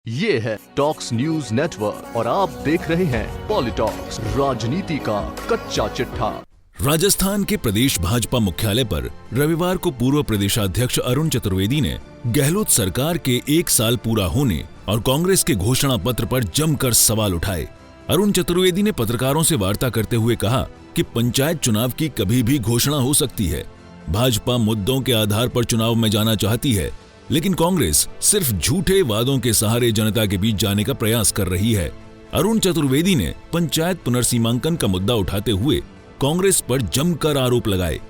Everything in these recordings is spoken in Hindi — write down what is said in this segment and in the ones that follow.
ये है टॉक्स न्यूज नेटवर्क और आप देख रहे हैं पॉलिटॉक्स, राजनीति का कच्चा चिट्ठा। राजस्थान के प्रदेश भाजपा मुख्यालय पर रविवार को पूर्व प्रदेशाध्यक्ष अरुण चतुर्वेदी ने गहलोत सरकार के 1 साल पूरा होने और कांग्रेस के घोषणा पत्र पर जमकर सवाल उठाए। अरुण चतुर्वेदी ने पत्रकारों से वार्ता करते हुए कहा कि पंचायत चुनाव की कभी भी घोषणा हो सकती है। भाजपा मुद्दों के आधार पर चुनाव में जाना चाहती है, लेकिन कांग्रेस सिर्फ झूठे वादों के सहारे जनता के बीच जाने का प्रयास कर रही है। अरुण चतुर्वेदी ने पंचायत पुनर्सीमांकन का मुद्दा उठाते हुए कांग्रेस पर जमकर आरोप लगाए।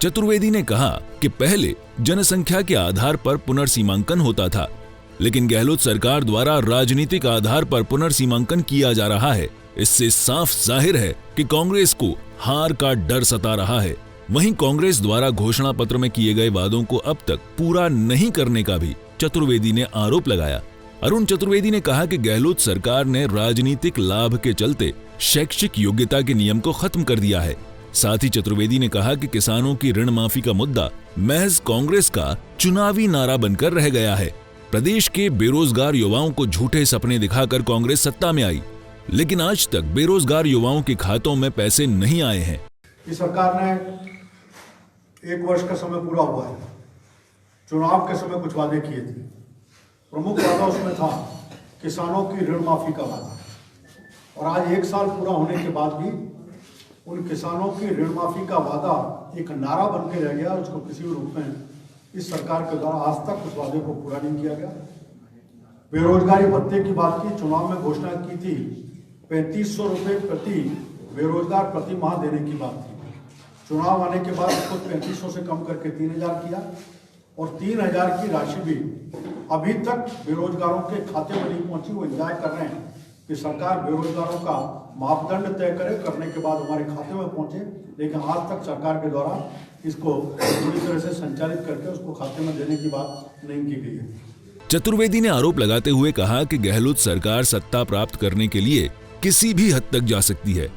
चतुर्वेदी ने कहा कि पहले जनसंख्या के आधार पर पुनर्सीमांकन होता था, लेकिन गहलोत सरकार द्वारा राजनीतिक आधार पर पुनर्सीमांकन किया जा रहा है। इससे साफ जाहिर है कि कांग्रेस को हार का डर सता रहा है। वहीं कांग्रेस द्वारा घोषणा पत्र में किए गए वादों को अब तक पूरा नहीं करने का भी चतुर्वेदी ने आरोप लगाया। अरुण चतुर्वेदी ने कहा कि गहलोत सरकार ने राजनीतिक लाभ के चलते शैक्षिक योग्यता के नियम को खत्म कर दिया है। साथ ही चतुर्वेदी ने कहा कि किसानों की ऋण माफी का मुद्दा महज कांग्रेस का चुनावी नारा बनकर रह गया है। प्रदेश के बेरोजगार युवाओं को झूठे सपने दिखाकर कांग्रेस सत्ता में आई, लेकिन आज तक बेरोजगार युवाओं के खातों में पैसे नहीं आए हैं। इस सरकार ने 1 वर्ष का समय पूरा हुआ है। चुनाव के समय कुछ वादे किए थे। प्रमुख वादा उसमें था किसानों की ऋण माफी का वादा, और आज 1 साल पूरा होने के बाद भी उन किसानों की ऋण माफी का वादा एक नारा बन के रह गया। उसको किसी भी रूप में इस सरकार के द्वारा आज तक उस वादे को पूरा नहीं किया गया। बेरोजगारी भत्ते की बात की, चुनाव में घोषणा की थी 3500 रुपये प्रति बेरोजगार प्रति माह देने की बात थी। चुनाव आने के बाद उसको 3500 से कम करके 3000 किया, और 3000 की राशि भी अभी तक बेरोजगारों के खाते में नहीं पहुंची। वो इंतजार कर रहे हैं कि सरकार बेरोजगारों का मापदंड तय करे, करने के बाद हमारे खाते में पहुंचे, लेकिन आज तक सरकार के द्वारा इसको पूरी तरह से संचालित करके उसको खाते में देने की बात नहीं की गई है। चतुर्वेदी ने आरोप लगाते हुए कहा कि गहलोत सरकार सत्ता प्राप्त करने के लिए किसी भी हद तक जा सकती है।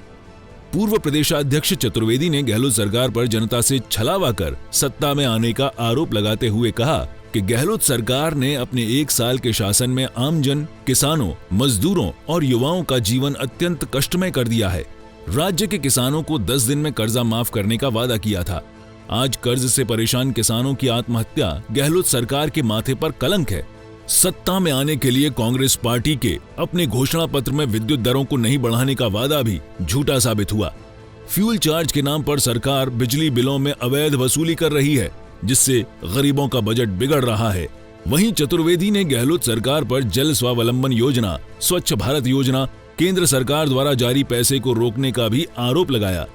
पूर्व प्रदेशाध्यक्ष चतुर्वेदी ने गहलोत सरकार पर जनता से छलावा कर सत्ता में आने का आरोप लगाते हुए कहा कि गहलोत सरकार ने अपने 1 साल के शासन में आमजन, किसानों, मजदूरों और युवाओं का जीवन अत्यंत कष्टमय कर दिया है। राज्य के किसानों को 10 दिन में कर्जा माफ करने का वादा किया था। आज कर्ज से परेशान किसानों की आत्महत्या गहलोत सरकार के माथे पर कलंक है। सत्ता में आने के लिए कांग्रेस पार्टी के अपने घोषणा पत्र में विद्युत दरों को नहीं बढ़ाने का वादा भी झूठा साबित हुआ। फ्यूल चार्ज के नाम पर सरकार बिजली बिलों में अवैध वसूली कर रही है, जिससे गरीबों का बजट बिगड़ रहा है। वहीं चतुर्वेदी ने गहलोत सरकार पर जल स्वावलंबन योजना, स्वच्छ भारत योजना, केंद्र सरकार द्वारा जारी पैसे को रोकने का भी आरोप लगाया।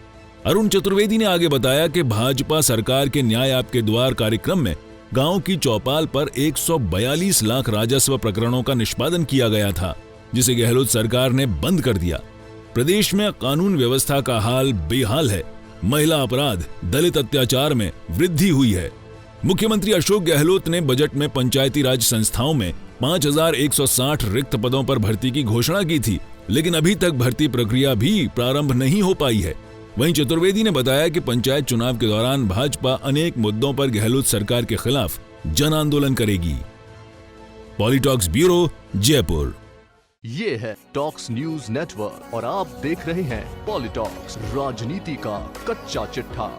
अरुण चतुर्वेदी ने आगे बताया कि भाजपा सरकार के न्याय आपके द्वार कार्यक्रम में गांव की चौपाल पर 142 लाख राजस्व प्रकरणों का निष्पादन किया गया था, जिसे गहलोत सरकार ने बंद कर दिया। प्रदेश में कानून व्यवस्था का हाल बेहाल है। महिला अपराध, दलित अत्याचार में वृद्धि हुई है। मुख्यमंत्री अशोक गहलोत ने बजट में पंचायती राज संस्थाओं में 5160 रिक्त पदों पर भर्ती की घोषणा की थी, लेकिन अभी तक भर्ती प्रक्रिया भी प्रारंभ नहीं हो पाई है। वहीं चतुर्वेदी ने बताया कि पंचायत चुनाव के दौरान भाजपा अनेक मुद्दों पर गहलोत सरकार के खिलाफ जन आंदोलन करेगी। पॉलिटॉक्स ब्यूरो, जयपुर। ये है टॉक्स न्यूज नेटवर्क और आप देख रहे हैं पॉलिटॉक्स, राजनीति का कच्चा चिट्ठा।